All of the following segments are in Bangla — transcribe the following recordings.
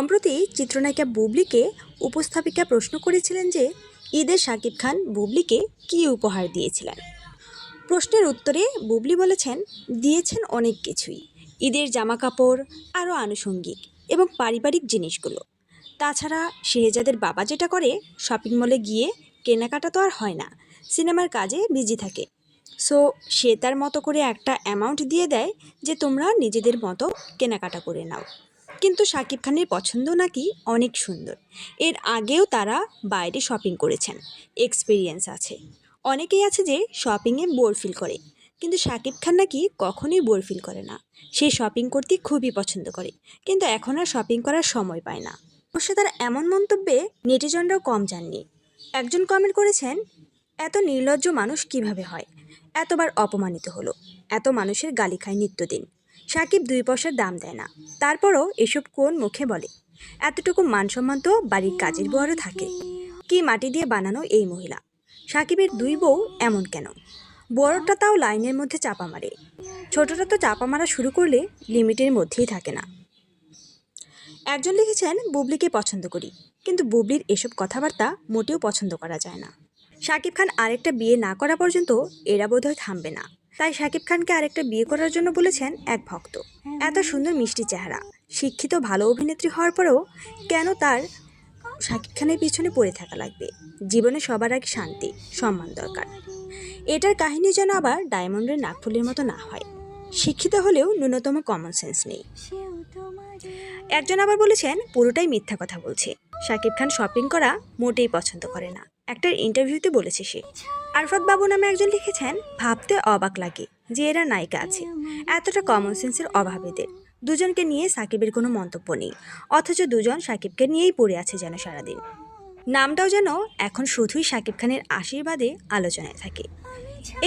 সম্প্রতি চিত্রনায়িকা বুবলিকে উপস্থাপিকা প্রশ্ন করেছিলেন যে ঈদে শাকিব খান বুবলিকে কী উপহার দিয়েছিলেন। প্রশ্নের উত্তরে বুবলি বলেছেন, দিয়েছেন অনেক কিছুই, ঈদের জামাকাপড়, আরও আনুষঙ্গিক এবং পারিবারিক জিনিসগুলো। তাছাড়া শেহজাদের বাবা যেটা করে, শপিং মলে গিয়ে কেনাকাটা তো আর হয় না, সিনেমার কাজে বিজি থাকে। সো সে তার মতো করে একটা অ্যামাউন্ট দিয়ে দেয় যে তোমরা নিজেদের মতো কেনাকাটা করে নাও। কিন্তু শাকিব খানের পছন্দ নাকি অনেক সুন্দর। এর আগেও তারা বাইরে শপিং করেছেন, এক্সপিরিয়েন্স আছে। অনেকেই আছে যে শপিংয়ে বোর ফিল করে, কিন্তু শাকিব খান নাকি কখনোই বোর ফিল করে না। সে শপিং করতে খুবই পছন্দ করে, কিন্তু এখন আর শপিং করার সময় পায় না। অবশ্য তার এমন মন্তব্যে নেটিজনরাও কম যাননি। একজন কমেন্ট করেছেন, এত নির্লজ্জ মানুষ কিভাবে হয়, এতবার অপমানিত হলো, এত মানুষের গালি খায় নিত্যদিন। সাকিব 2 পয়সার দাম দেয় না, তারপরও এসব কোন মুখে বলে? এতটুকু মানসম্মান তো বাড়ির কাজের বউয়ারও থাকে। কি মাটি দিয়ে বানানো এই মহিলা! সাকিবের 2 বউ এমন কেন? বড়টা তাও লাইনের মধ্যে চাপা মারে, ছোটটা তো চাপা মারা শুরু করলে লিমিটের মধ্যেই থাকে না। একজন লিখেছেন, বুবলিকে পছন্দ করি, কিন্তু বুবলির এসব কথাবার্তা মোটেও পছন্দ করা যায় না। শাকিব খান আরেকটা বিয়ে না করা পর্যন্ত এরা বোধহয় থামবে না। তাই শাকিব খানকে আরেকটা বিয়ে করার জন্য বলেছেন এক ভক্ত। এত সুন্দর মিষ্টি চেহারা, শিক্ষিত ভালো অভিনেত্রী হওয়ার পরেও কেন তার শাকিব খানের পিছনে পড়ে থাকা লাগবে? জীবনে সবার আগে শান্তি, সম্মান দরকার। এটার কাহিনী যেন আবার ডায়মন্ডের নাকফুলের মতো না হয়। শিক্ষিত হলেও ন্যূনতম কমন সেন্স নেই। একজন আবার বলেছেন, পুরোটাই মিথ্যা কথা বলছে, শাকিব খান শপিং করা মোটেই পছন্দ করে না, একটা ইন্টারভিউতে বলেছে সে। আরফাত বাবু নামে একজন লিখেছেন, ভাবতে অবাক লাগে যে এরা নায়িকা আছে, এতটা কমন সেন্সের অভাব এদের। দুজনকে নিয়ে সাকিবের কোনো মন্তব্য নেই, অথচ দুজন সাকিবকে নিয়েই পড়ে আছে যেন সারাদিন। নামটাও যেন এখন শুধুই শাকিব খানের আশীর্বাদে আলোচনায় থাকে।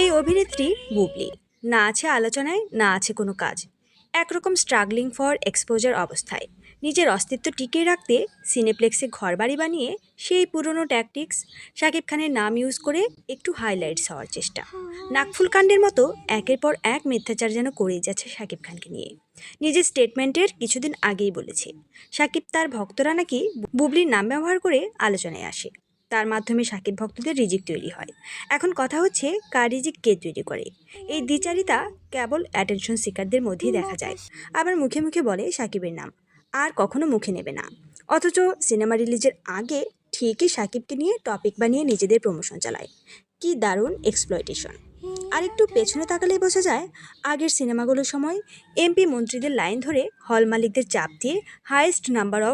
এই অভিনেত্রী বুবলি না আছে আলোচনায়, না আছে কোনো কাজ। একরকম স্ট্রাগলিং ফর এক্সপোজার অবস্থায় নিজের অস্তিত্ব টিকিয়ে রাখতে সিনেপ্লেক্সে ঘরবাড়ি বানিয়ে সেই পুরনো ট্যাকটিক্স, শাকিব খানের নাম ইউজ করে একটু হাইলাইটস হওয়ার চেষ্টা। নাকফুল কাণ্ডের মতো একের পর এক মিথ্যাচার যেন করেই যাচ্ছে শাকিব খানকে নিয়ে। নিজের স্টেটমেন্টের কিছুদিন আগেই বলেছে, শাকিব তার ভক্তরা নাকি বুবলির নাম ব্যবহার করে আলোচনায় আসে, তার মাধ্যমে শাকিব ভক্তদের রিজিক তৈরি হয়। এখন কথা হচ্ছে, কার রিজিক কে তৈরি করে? এই দ্বিচারিতা কেবল অ্যাটেনশন সিকারদের মধ্যেই দেখা যায়। আবার মুখে মুখে বলে শাকিবের নাম, আর কখনো মুখে নেবে না, অথচ সিনেমা রিলিজের আগে ঠিকই শাকিবকে নিয়ে টপিক বানিয়ে নিজেদের প্রমোশন চালায়। কি দারুণ এক্সপ্লয়টেশন! আর একটু পেছনে তাকালেই বোঝা যায়, আগের সিনেমাগুলোর সময় এমপি মন্ত্রীদের লাইন ধরে হল মালিকদের চাপ দিয়ে হাইয়েস্ট নাম্বার অফ